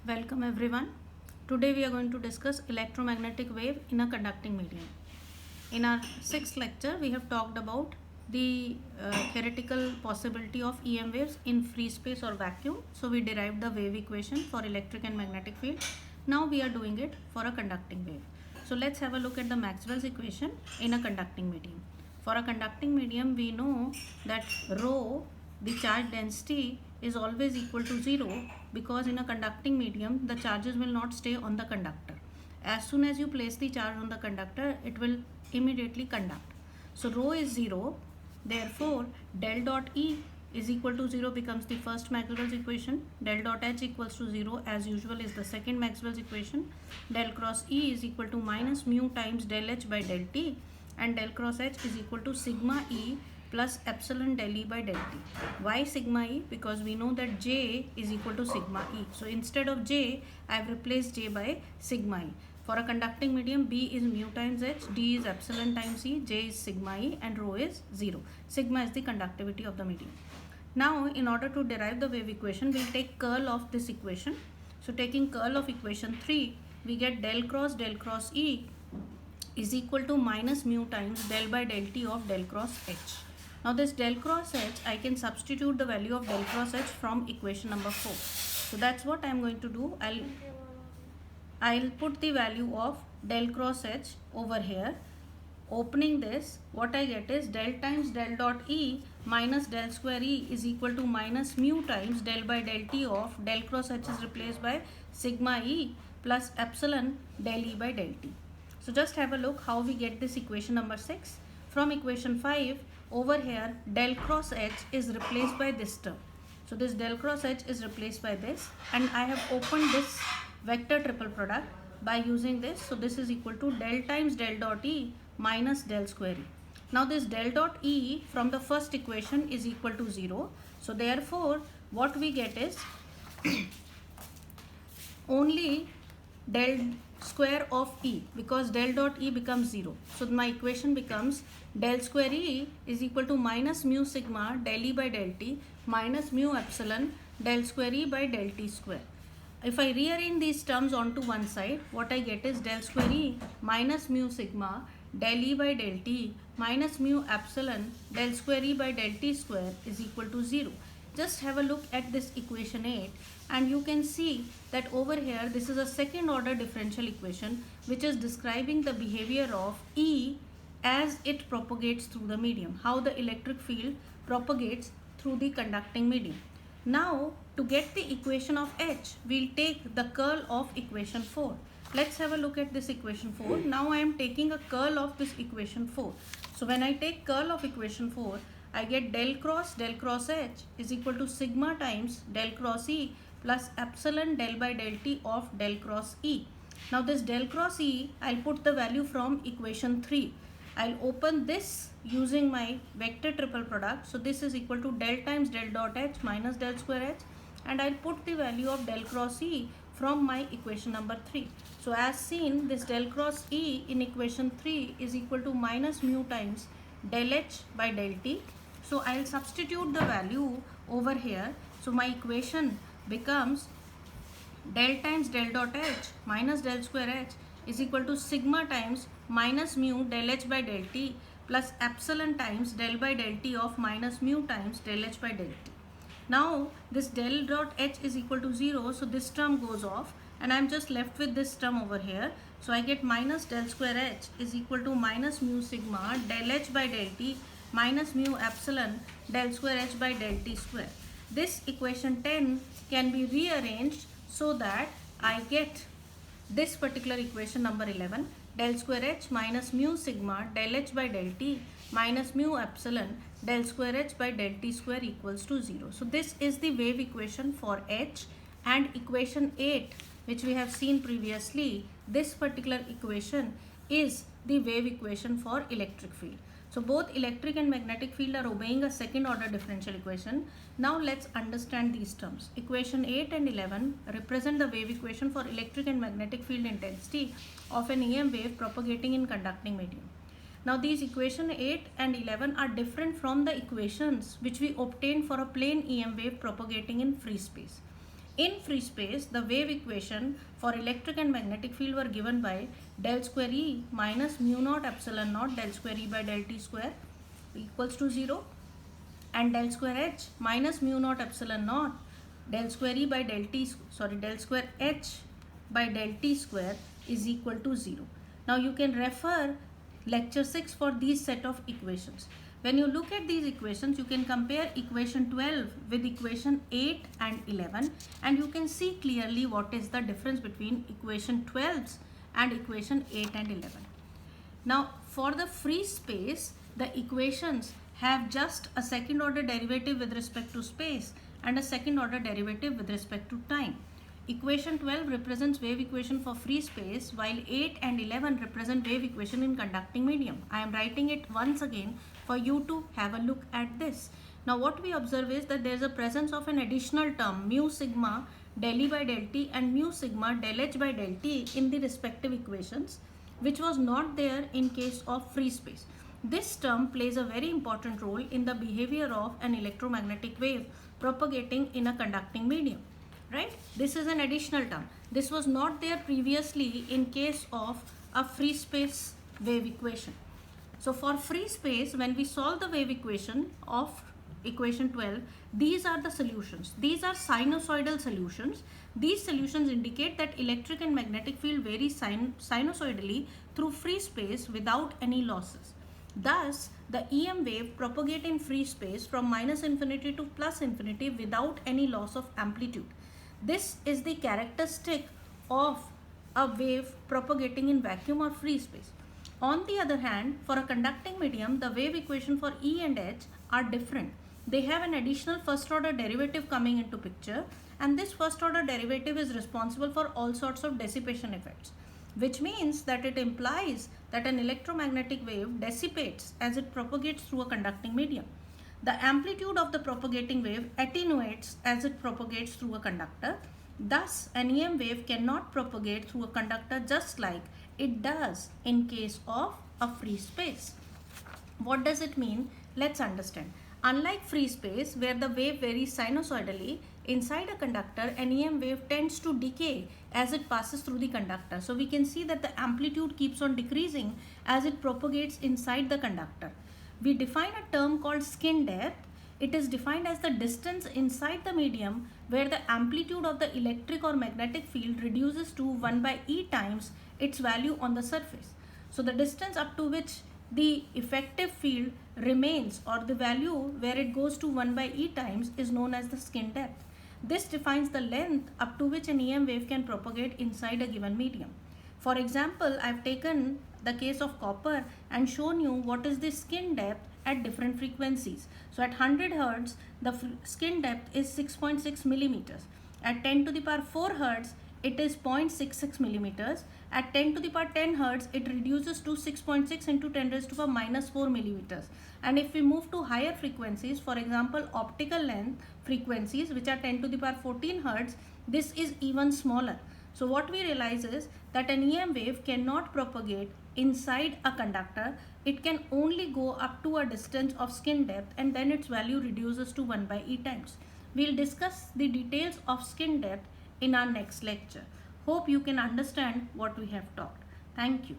Welcome everyone. Today we are going to discuss electromagnetic wave in a conducting medium. In our sixth lecture, we have talked about the theoretical possibility of EM waves in free space or vacuum. So we derived the wave equation for electric and magnetic field. Now we are doing it for a conducting wave. So let's have a look at the Maxwell's equation in a conducting medium. For a conducting medium, we know that rho, the charge density, is always equal to 0 because in a conducting medium, the charges will not stay on the conductor. As soon as you place the charge on the conductor, it will immediately conduct. So rho is 0, therefore del dot E is equal to 0 becomes the first Maxwell's equation. Del dot H equals to 0 as usual is the second Maxwell's equation. Del cross E is equal to minus mu times del H by del T, and del cross H is equal to sigma E plus epsilon del E by del T. Why sigma E? Because we know that J is equal to sigma E. So instead of J, I have replaced J by sigma E. For a conducting medium, B is mu times H, D is epsilon times E, J is sigma E, and rho is 0. Sigma is the conductivity of the medium. Now, in order to derive the wave equation, we'll take curl of this equation. So taking curl of equation 3, we get del cross E is equal to minus mu times del by del T of del cross H. Now this del cross H, I can substitute the value of del cross H from equation number 4. So that's what I'm going to do. I'll put the value of del cross H over here. Opening this, what I get is del times del dot E minus del square E is equal to minus mu times del by del T of del cross H is replaced by sigma E plus epsilon del E by del T. So just have a look how we get this equation number 6. From equation 5, over here del cross H is replaced by this term. So this del cross H is replaced by this, and I have opened this vector triple product by using this. So this is equal to del times del dot E minus del square E. Now this del dot E from the first equation is equal to 0. So therefore what we get is only del square of E, because del dot E becomes 0. So my equation becomes del square E is equal to minus mu sigma del E by del T minus mu epsilon del square E by del T square. If I rearrange these terms onto one side, what I get is del square E minus mu sigma del E by del T minus mu epsilon del square E by del T square is equal to 0. Just have a look at this equation 8 and you can see that over here this is a second order differential equation which is describing the behavior of E as it propagates through the medium, how the electric field propagates through the conducting medium. Now to get the equation of H, we'll take the curl of equation 4. Let's have a look at this equation 4. Now I am taking a curl of this equation 4. So when I take curl of equation 4, I get del cross H is equal to sigma times del cross E plus epsilon del by del T of del cross E. Now this del cross E, I'll put the value from equation 3. I'll open this using my vector triple product. So this is equal to del times del dot H minus del square H, and I'll put the value of del cross E from my equation number 3. So as seen, this del cross E in equation 3 is equal to minus mu times del H by del T. So I'll substitute the value over here. So my equation becomes del times del dot H minus del square H is equal to sigma times minus mu del H by del T plus epsilon times del by del T of minus mu times del H by del T. Now this del dot H is equal to 0, so this term goes off and I'm just left with this term over here. So I get minus del square H is equal to minus mu sigma del H by del T minus mu epsilon del square H by del T square. This equation 10 can be rearranged so that I get this particular equation number 11, del square H minus mu sigma del H by del T minus mu epsilon del square H by del T square equals to 0. So this is the wave equation for H, and equation 8 which we have seen previously, this particular equation is the wave equation for electric field. So both electric and magnetic field are obeying a second order differential equation. Now let's understand these terms. Equation 8 and 11 represent the wave equation for electric and magnetic field intensity of an EM wave propagating in conducting medium. Now these equation 8 and 11 are different from the equations which we obtained for a plane EM wave propagating in free space. In free space, the wave equation for electric and magnetic field were given by del square E minus mu naught epsilon naught del square E by del T square equals to 0, and del square H minus mu naught epsilon naught del square E by del square H by del T square is equal to 0. Now you can refer lecture 6 for these set of equations. When you look at these equations, you can compare equation 12 with equation 8 and 11, and you can see clearly what is the difference between equation 12 and equation 8 and 11. Now for the free space, the equations have just a second order derivative with respect to space and a second order derivative with respect to time. Equation 12 represents wave equation for free space, while 8 and 11 represent wave equation in conducting medium. I am writing it once again for you to have a look at this. Now what we observe is that there is a presence of an additional term mu sigma del E by del T and mu sigma del H by del T in the respective equations, which was not there in case of free space. This term plays a very important role in the behavior of an electromagnetic wave propagating in a conducting medium. Right? This is an additional term. This was not there previously in case of a free space wave equation. So for free space, when we solve the wave equation of equation 12, these are the solutions. These are sinusoidal solutions. These solutions indicate that electric and magnetic field vary sinusoidally through free space without any losses. Thus, the EM wave propagate in free space from minus infinity to plus infinity without any loss of amplitude. This is the characteristic of a wave propagating in vacuum or free space. On the other hand, for a conducting medium, the wave equation for E and H are different. They have an additional first order derivative coming into picture, and this first order derivative is responsible for all sorts of dissipation effects, which means that it implies that an electromagnetic wave dissipates as it propagates through a conducting medium. The amplitude of the propagating wave attenuates as it propagates through a conductor. Thus, an EM wave cannot propagate through a conductor just like it does in case of a free space. What does it mean? Let's understand. Unlike free space, where the wave varies sinusoidally, inside a conductor, an EM wave tends to decay as it passes through the conductor. So we can see that the amplitude keeps on decreasing as it propagates inside the conductor. We define a term called skin depth. It is defined as the distance inside the medium where the amplitude of the electric or magnetic field reduces to 1 by E times its value on the surface. So the distance up to which the effective field remains, or the value where it goes to 1 by E times, is known as the skin depth. This defines the length up to which an EM wave can propagate inside a given medium. For example, I have taken the case of copper and shown you what is the skin depth at different frequencies. So at 100 Hz, the skin depth is 6.6 millimeters. At 10 to the power 4 Hz, it is 0.66 millimeters. At 10 to the power 10 Hz, it reduces to 6.6 into 10 raised to the power minus 4 millimeters. And if we move to higher frequencies, for example, optical length frequencies, which are 10 to the power 14 Hz, this is even smaller. So what we realize is that an EM wave cannot propagate inside a conductor. It can only go up to a distance of skin depth, and then its value reduces to 1 by E times. We'll discuss the details of skin depth in our next lecture. Hope you can understand what we have talked. Thank you.